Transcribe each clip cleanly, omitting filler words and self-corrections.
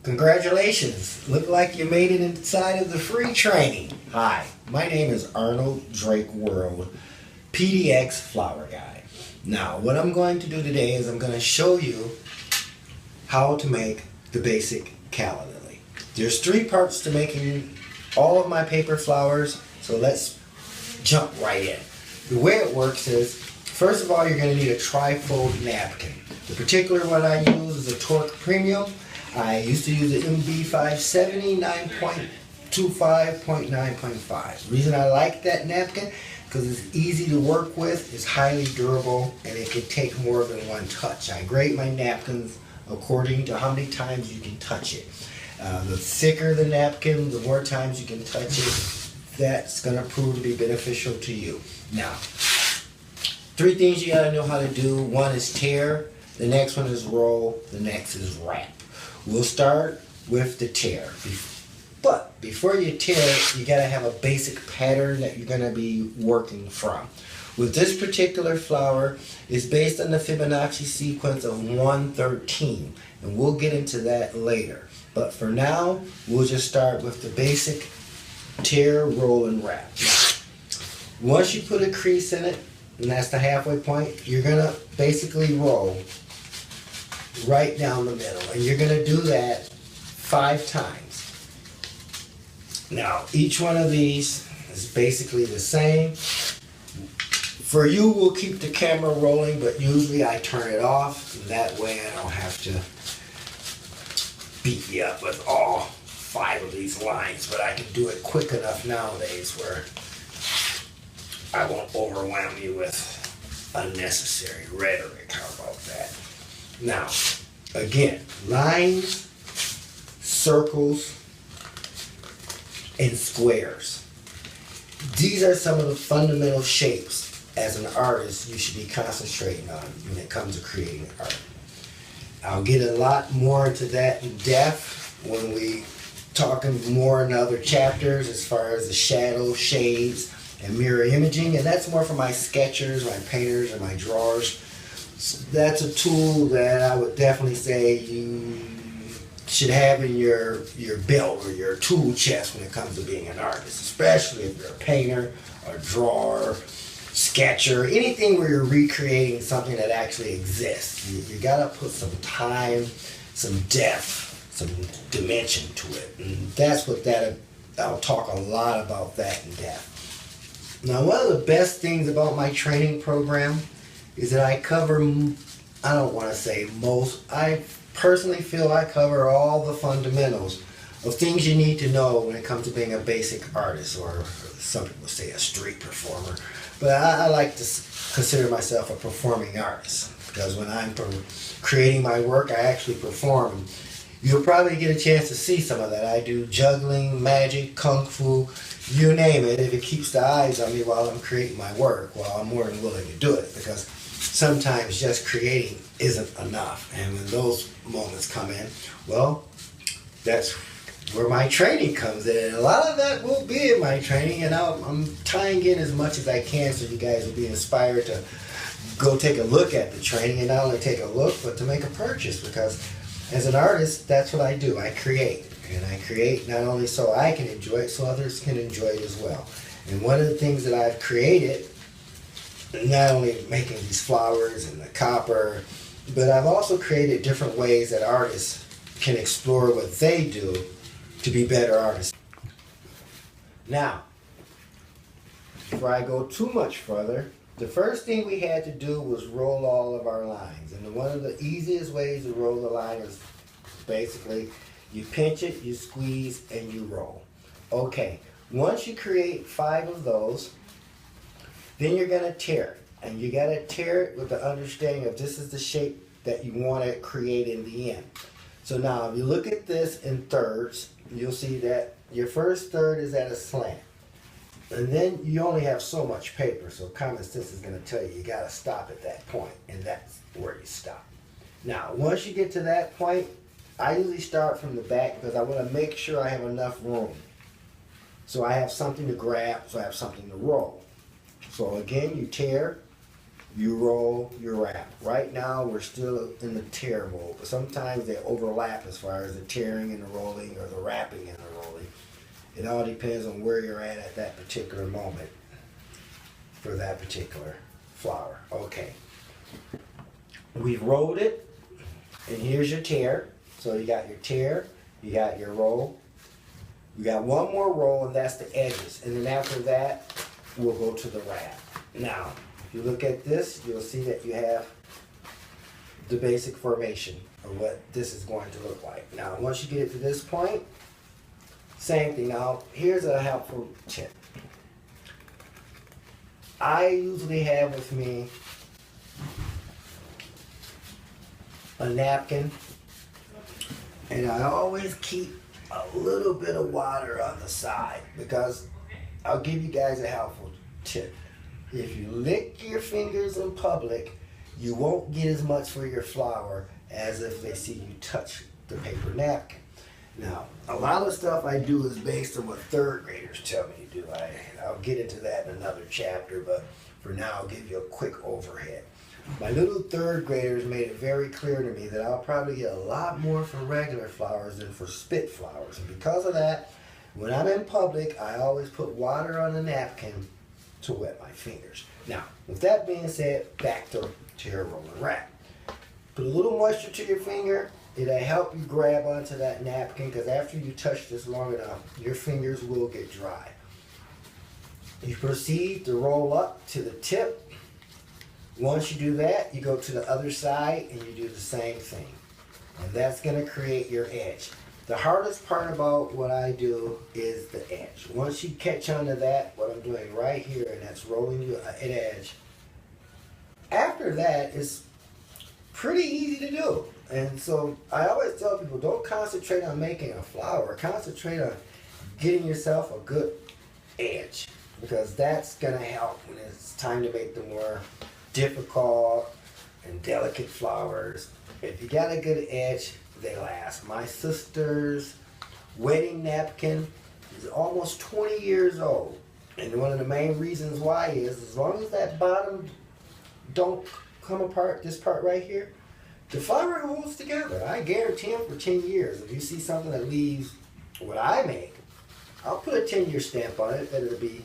Congratulations! Look like you made it inside of the free training. Hi, my name is Arnold Drake World, PDX Flower Guy. Now, what I'm going to do today is I'm going to show you how to make the basic Calily. There's 3 parts to making all of my paper flowers, so let's jump right in. The way it works is, first of all, you're going to need a trifold napkin. The particular one I use is a Torque Premium. I used to use the MB570 9.25.9.5. The reason I like that napkin because it's easy to work with, it's highly durable, and it can take more than one touch. I grade my napkins according to how many times you can touch it. The thicker the napkin, the more times you can touch it, that's going to prove to be beneficial to you. Now, 3 things you got to know how to do. One is tear, the next one is roll, the next is wrap. We'll start with the tear. But before you tear, you got to have a basic pattern that you're going to be working from. With this particular flower, it's based on the Fibonacci sequence of 113, and we'll get into that later. But for now, we'll just start with the basic tear, roll, and wrap. Once you put a crease in it, and that's the halfway point, you're going to basically roll right down the middle, and you're going to do that 5 times. Now, each one of these is basically the same. For you, we'll keep the camera rolling, but usually I turn it off. That way I don't have to beat you up with all 5 of these lines, but I can do it quick enough nowadays where I won't overwhelm you with unnecessary rhetoric. How about that? Now, again, lines, circles, and squares. These are some of the fundamental shapes as an artist you should be concentrating on when it comes to creating art. I'll get a lot more into that in depth when we talk more in other chapters as far as the shadow, shades, and mirror imaging, and that's more for my sketchers, my painters, and my drawers. So that's a tool that I would definitely say you should have in your belt or your tool chest when it comes to being an artist, especially if you're a painter, a drawer, sketcher, anything where you're recreating something that actually exists. You gotta put some time, some depth, some dimension to it, and that's what I'll talk a lot about that in depth. Now, one of the best things about my training program is that I cover, I don't want to say most, I personally feel I cover all the fundamentals of things you need to know when it comes to being a basic artist, or some people say a street performer. But I like to consider myself a performing artist, because when I'm creating my work, I actually perform. You'll probably get a chance to see some of that. I do juggling, magic, kung fu, you name it. If it keeps the eyes on me while I'm creating my work, well, I'm more than willing to do it, because sometimes just creating isn't enough. And when those moments come in, well, that's where my training comes in. And a lot of that will be in my training, and I'm tying in as much as I can so you guys will be inspired to go take a look at the training, and not only take a look, but to make a purchase, because as an artist, that's what I do. I create. And I create not only so I can enjoy it, so others can enjoy it as well. And one of the things that I've created, not only making these flowers and the copper, but I've also created different ways that artists can explore what they do to be better artists. Now, before I go too much further, the first thing we had to do was roll all of our lines. And one of the easiest ways to roll the line is basically you pinch it, you squeeze, and you roll. Okay, once you create 5 of those, then you're going to tear it. And you got to tear it with the understanding of this is the shape that you want to create in the end. So now, if you look at this in thirds, you'll see that your first third is at a slant. And then you only have so much paper, so common sense is going to tell you got to stop at that point, and that's where you stop. Now, once you get to that point, I usually start from the back because I want to make sure I have enough room. So I have something to grab, so I have something to roll. So again, you tear, you roll, you wrap. Right now we're still in the tear mode, but sometimes they overlap as far as the tearing and the rolling or the wrapping and the rolling. It all depends on where you're at that particular moment for that particular flower. Okay. We've rolled it, and here's your tear. So you got your tear, you got your roll. You got one more roll, and that's the edges. And then after that, we'll go to the wrap. Now, if you look at this, you'll see that you have the basic formation of what this is going to look like. Now, once you get it to this point, same thing. Now, here's a helpful tip. I usually have with me a napkin, and I always keep a little bit of water on the side, because I'll give you guys a helpful tip. If you lick your fingers in public, you won't get as much for your flower as if they see you touch the paper napkin. Now, a lot of stuff I do is based on what third graders tell me to do. I'll get into that in another chapter, but for now I'll give you a quick overhead. My little third graders made it very clear to me that I'll probably get a lot more for regular flowers than for spit flowers. And because of that, when I'm in public, I always put water on the napkin to wet my fingers. Now, with that being said, back to your roll and wrap. Put a little moisture to your finger. It'll help you grab onto that napkin, because after you touch this long enough, your fingers will get dry. You proceed to roll up to the tip. Once you do that, you go to the other side and you do the same thing. And that's going to create your edge. The hardest part about what I do is the edge. Once you catch onto that, what I'm doing right here, and that's rolling you an edge, after that, it's pretty easy to do. And so I always tell people, don't concentrate on making a flower. Concentrate on getting yourself a good edge, because that's going to help when it's time to make the more difficult and delicate flowers. If you got a good edge, they last. My sister's wedding napkin is almost 20 years old. And one of the main reasons why is, as long as that bottom don't come apart, this part right here, the flower holds together. I guarantee them for 10 years. If you see something that leaves what I make, I'll put a 10-year stamp on it, that it'll be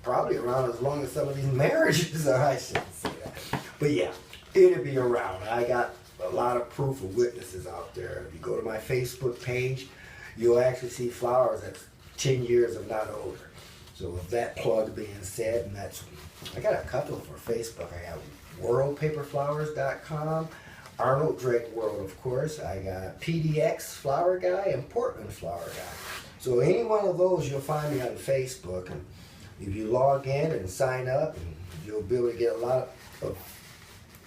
probably around as long as some of these marriages are. I shouldn't say that. But yeah, it'll be around. I got a lot of proof of witnesses out there. If you go to my Facebook page, you'll actually see flowers that's 10 years if not older. So with that plug being said, and that's, I got a couple for Facebook. I got worldpaperflowers.com, Arnold Drake World, of course. I got PDX Flower Guy and Portland Flower Guy. So any one of those, you'll find me on Facebook, and if you log in and sign up, and you'll be able to get a lot of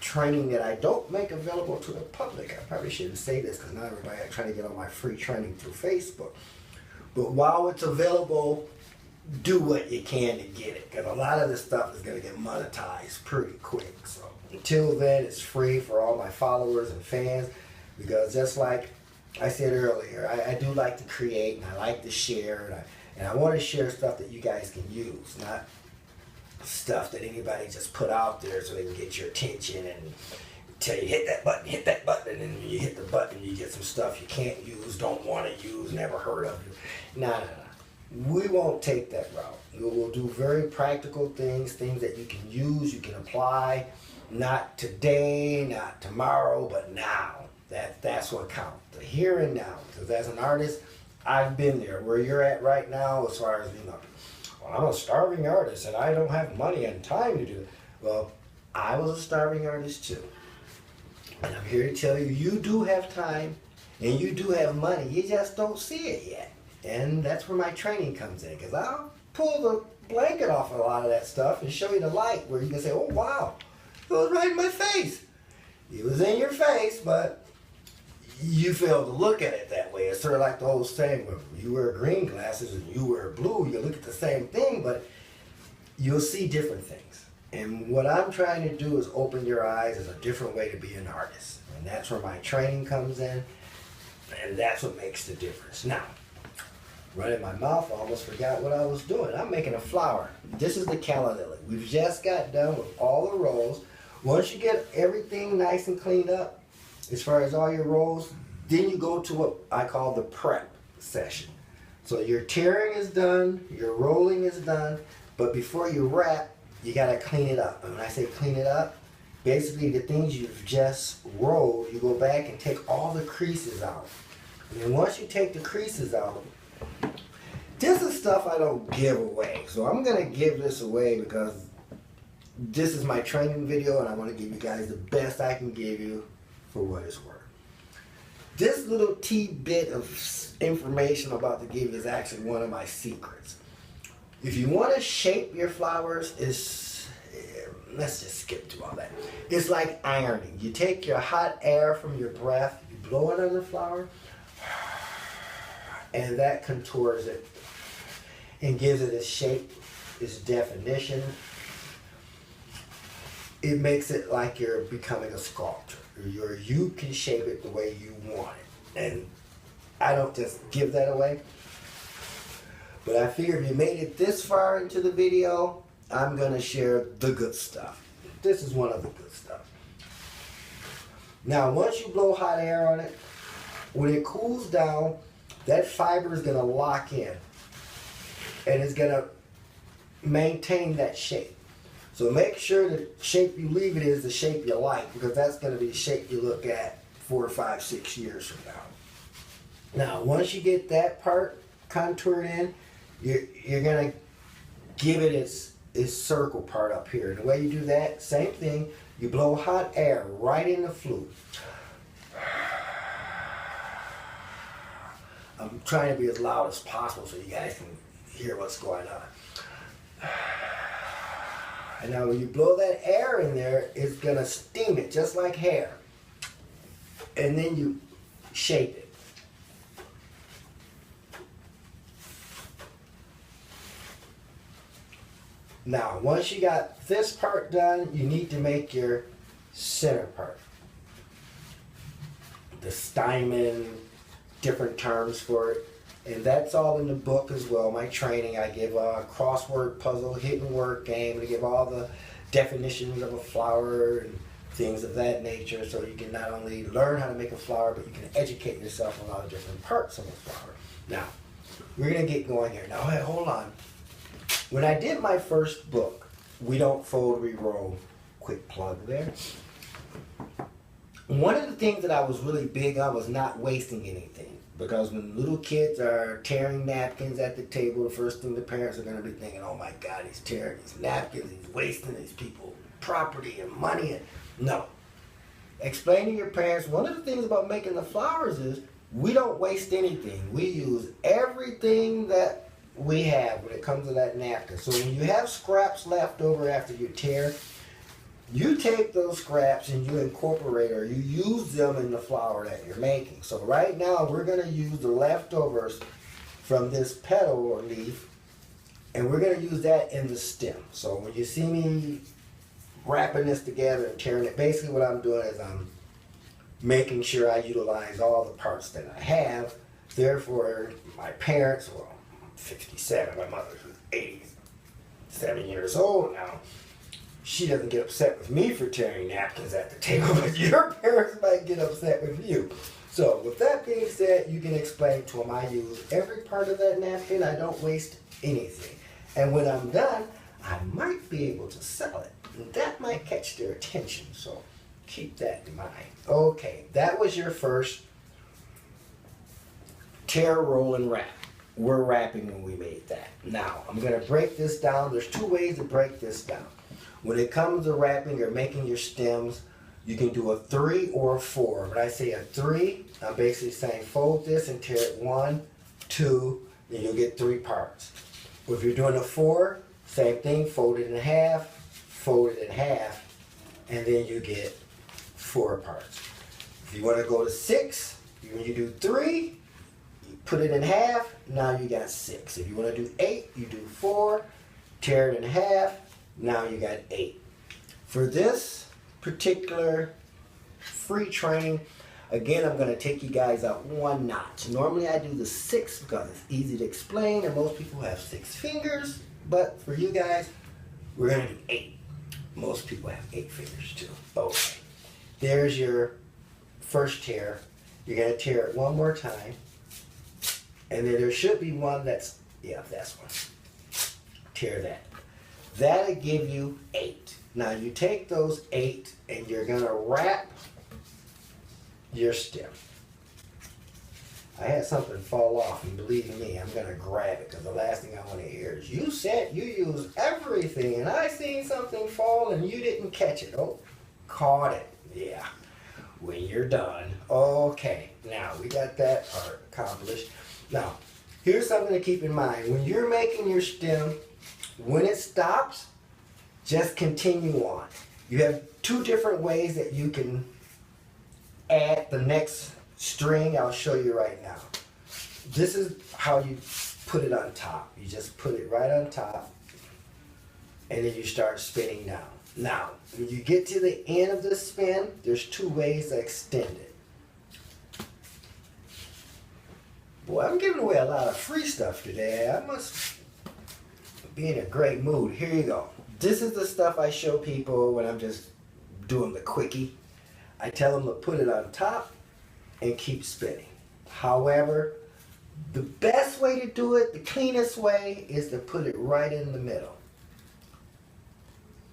training that I don't make available to the public. I probably shouldn't say this, because not everybody I try to get all my free training through Facebook. But while it's available, do what you can to get it, because a lot of this stuff is going to get monetized pretty quick. So until then, it's free for all my followers and fans, because just like I said earlier, I do like to create, and I like to share, and I want to share stuff that you guys can use, not stuff that anybody just put out there so they can get your attention and tell you hit that button, and then you hit the button, you get some stuff you can't use, don't want to use, never heard of. No. We won't take that route. We'll do very practical things that you can use, you can apply, not today, not tomorrow, but now. That's what counts, the here and now. Because as an artist, I've been there where you're at right now, as far as, well, I'm a starving artist and I don't have money and time to do it. Well, I was a starving artist too. And I'm here to tell you, you do have time and you do have money. You just don't see it yet. And that's where my training comes in, because I'll pull the blanket off of a lot of that stuff and show you the light where you can say, oh wow, it was right in my face. It was in your face, but you failed to look at it that way. It's sort of like the old saying, where you wear green glasses and you wear blue, you look at the same thing, but you'll see different things. And what I'm trying to do is open your eyes as a different way to be an artist. And that's where my training comes in, and that's what makes the difference. Now, running my mouth, I almost forgot what I was doing. I'm making a flower. This is the Calily. We've just got done with all the rolls. Once you get everything nice and cleaned up, as far as all your rolls, then you go to what I call the prep session. So your tearing is done, your rolling is done, but before you wrap, you gotta clean it up. And when I say clean it up, basically the things you've just rolled, you go back and take all the creases out. And then once you take the creases out, this is stuff I don't give away. So I'm gonna give this away because this is my training video and I wanna give you guys the best I can give you for what it's worth. This little tidbit of information I'm about to give you is actually one of my secrets. If you want to shape your flowers, let's just skip through all that. It's like ironing. You take your hot air from your breath, you blow it on the flower, and that contours it and gives it its shape, its definition. It makes it like you're becoming a sculptor. You can shape it the way you want it. And I don't just give that away. But I figure if you made it this far into the video, I'm going to share the good stuff. This is one of the good stuff. Now, once you blow hot air on it, when it cools down, that fiber is going to lock in. And it's going to maintain that shape. So make sure the shape you leave it is the shape you like, because that's going to be the shape you look at 4, 5, 6 years from now. Now, once you get that part contoured in, you're going to give it its circle part up here. And the way you do that, same thing, you blow hot air right in the flute. I'm trying to be as loud as possible so you guys can hear what's going on. And now when you blow that air in there, it's going to steam it just like hair. And then you shape it. Now, once you got this part done, you need to make your center part. The stymon, different terms for it. And that's all in the book as well. My training, I give a crossword puzzle, hidden word game, to give all the definitions of a flower and things of that nature, so you can not only learn how to make a flower, but you can educate yourself on all the different parts of a flower. Now, we're going to get going here. Now, hey, hold on. When I did my first book, We Don't Fold, We Roll, quick plug there. One of the things that I was really big on was not wasting anything. Because when little kids are tearing napkins at the table, the first thing the parents are going to be thinking, oh my God, he's tearing these napkins, he's wasting these people property and money. No. Explain to your parents, one of the things about making the flowers is we don't waste anything. We use everything that we have when it comes to that napkin. So when you have scraps left over after you tear, you take those scraps and you incorporate or you use them in the flower that you're making. So right now we're going to use the leftovers from this petal or leaf, and we're going to use that in the stem. So when you see me wrapping this together and tearing it, basically what I'm doing is I'm making sure I utilize all the parts that I have. Therefore, my parents, well, I'm 67, my mother's 87 years old now. She doesn't get upset with me for tearing napkins at the table, but your parents might get upset with you. So with that being said, you can explain to them I use every part of that napkin. I don't waste anything. And when I'm done, I might be able to sell it. And that might catch their attention. So keep that in mind. Okay, that was your first tear, roll, and wrap. We're wrapping when we made that. Now, I'm going to break this down. There's 2 ways to break this down. When it comes to wrapping or making your stems, you can do a 3 or a 4. When I say a 3, I'm basically saying fold this and tear it 1, 2, and you'll get 3 parts. If you're doing a 4, same thing, fold it in half, and then you get 4 parts. If you want to go to 6, when you do 3, you put it in half, now you got 6. If you want to do 8, you do 4, tear it in half, now you got 8. For this particular free training, again, I'm going to take you guys up 1 notch. Normally I do the 6 because it's easy to explain and most people have 6 fingers, but for you guys, we're going to do 8. Most people have 8 fingers too. Okay. There's your first tear. You're going to tear it one more time. And then there should be one that's, yeah, that's one. Tear that. That'll give you 8. Now you take those 8 and you're going to wrap your stem. I had something fall off, and believe me, I'm going to grab it because the last thing I want to hear is, you said you use everything and I seen something fall and you didn't catch it. Oh, caught it. Yeah. When you're done. Okay. Now we got that part accomplished. Now, here's something to keep in mind. When you're making your stem, when it stops, just continue on. You have 2 different ways that you can add the next string. I'll show you right now. This is how you put it on top. You just put it right on top and then you start spinning down. Now, when you get to the end of the spin, there's 2 ways to extend it. Boy, I'm giving away a lot of free stuff today. I must be in a great mood. Here you go. This is the stuff I show people when I'm just doing the quickie. I tell them to put it on top and keep spinning. However, the best way to do it, the cleanest way, is to put it right in the middle.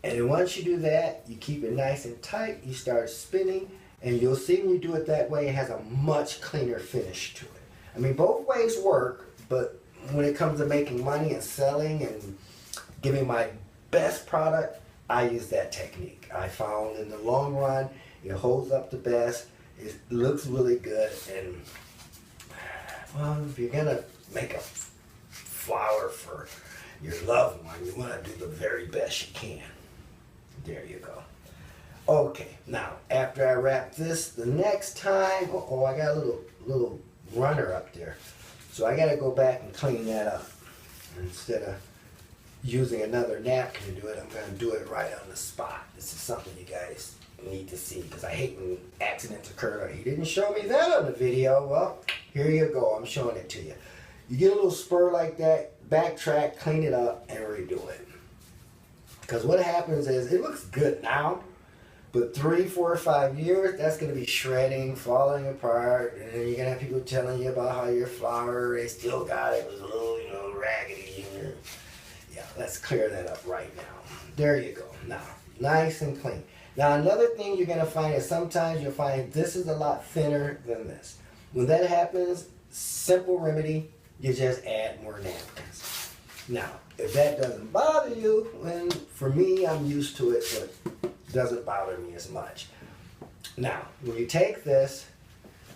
And then once you do that, you keep it nice and tight, you start spinning, and you'll see when you do it that way, it has a much cleaner finish to it. I mean, both ways work, but when it comes to making money and selling and giving my best product, I use that technique. I found in the long run, it holds up the best, it looks really good, and well, if you're gonna make a flower for your loved one, you wanna do the very best you can. There you go. Okay, now after I wrap this, the next time, oh, I got a little runner up there. So I gotta go back and clean that up. Instead of using another napkin to do it, I'm gonna do it right on the spot. This is something you guys need to see because I hate when accidents occur. He didn't show me that on the video. Well, here you go, I'm showing it to you. You get a little spur like that, backtrack, clean it up, and redo it. Because what happens is, it looks good now, but 3, 4, 5 years, that's going to be shredding, falling apart, and then you're going to have people telling you about how your flower, they still got it, was a little, raggedy. Yeah, let's clear that up right now. There you go. Now, nice and clean. Now, another thing you're going to find is sometimes you'll find this is a lot thinner than this. When that happens, simple remedy, you just add more napkins. Now, if that doesn't bother you, then for me, I'm used to it, but it doesn't bother me as much. Now, when you take this,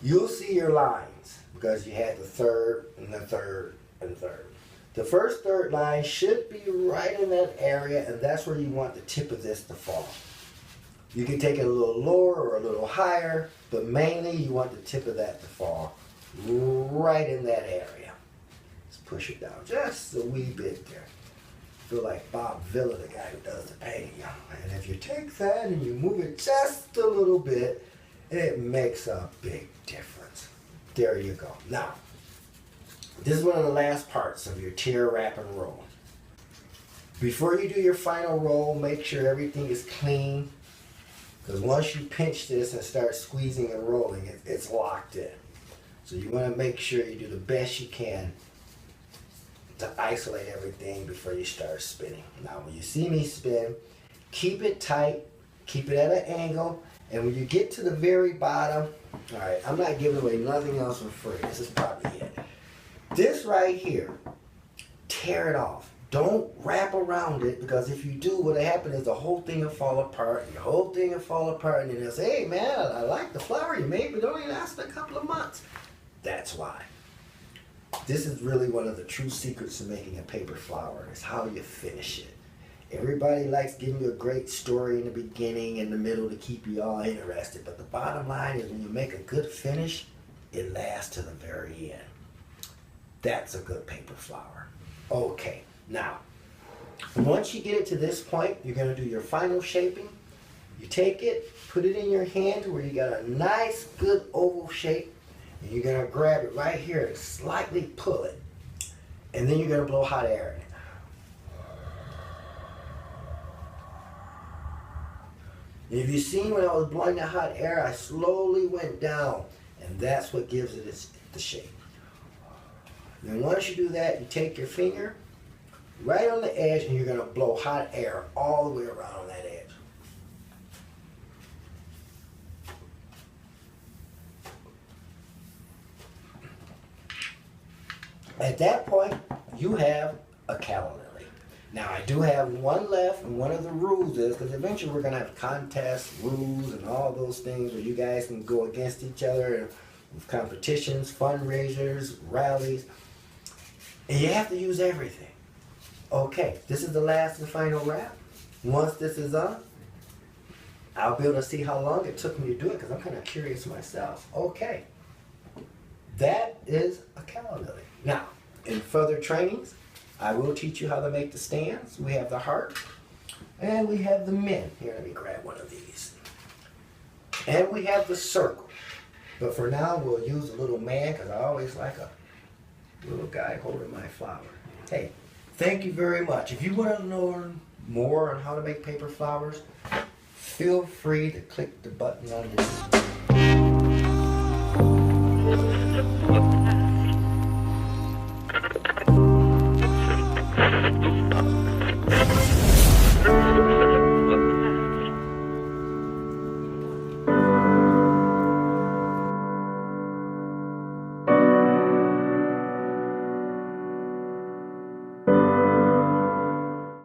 you'll see your lines because you had the third and the third and third. The first third line should be right in that area, and that's where you want the tip of this to fall. You can take it a little lower or a little higher, but mainly you want the tip of that to fall right in that area. Just push it down just a wee bit there. Feel like Bob Villa, the guy who does the painting. And if you take that and you move it just a little bit, it makes a big difference. There you go. Now, this is one of the last parts of your tear, wrap, and roll. Before you do your final roll, make sure everything is clean. Because once you pinch this and start squeezing and rolling, it's locked in. So you want to make sure you do the best you can to isolate everything before you start spinning. Now when you see me spin, keep it tight, keep it at an angle, and when you get to the very bottom, alright, I'm not giving away nothing else for free. This is probably it. This right here, tear it off. Don't wrap around it, because if you do, what'll happen is the whole thing will fall apart, and the whole thing will fall apart, and then they'll say, hey man, I like the flower you made, but it only lasted a couple of months. That's why. This is really one of the true secrets of making a paper flower, is how you finish it. Everybody likes giving you a great story in the beginning and the middle to keep you all interested, but the bottom line is when you make a good finish, it lasts to the very end. That's a good paper flower. Okay, now, once you get it to this point, you're going to do your final shaping. You take it, put it in your hand where you got a nice, good oval shape. And you're going to grab it right here and slightly pull it. And then you're going to blow hot air in it. If you seen when I was blowing the hot air, I slowly went down, and that's what gives it the shape. Then once you do that, you take your finger right on the edge, and you're going to blow hot air all the way around on that edge. At that point, you have a Calily. Now, I do have one left, and one of the rules is, because eventually we're going to have contests, rules, and all those things where you guys can go against each other with competitions, fundraisers, rallies, and you have to use everything. Okay, this is the last and final wrap. Once this is on, I'll be able to see how long it took me to do it, because I'm kind of curious myself. Okay, that is a Calily. Now, in further trainings, I will teach you how to make the stands. We have the heart, and we have the men. Here, let me grab one of these. And we have the circle. But for now, we'll use a little man, because I always like a little guy holding my flower. Hey, thank you very much. If you want to learn more on how to make paper flowers, feel free to click the button on this.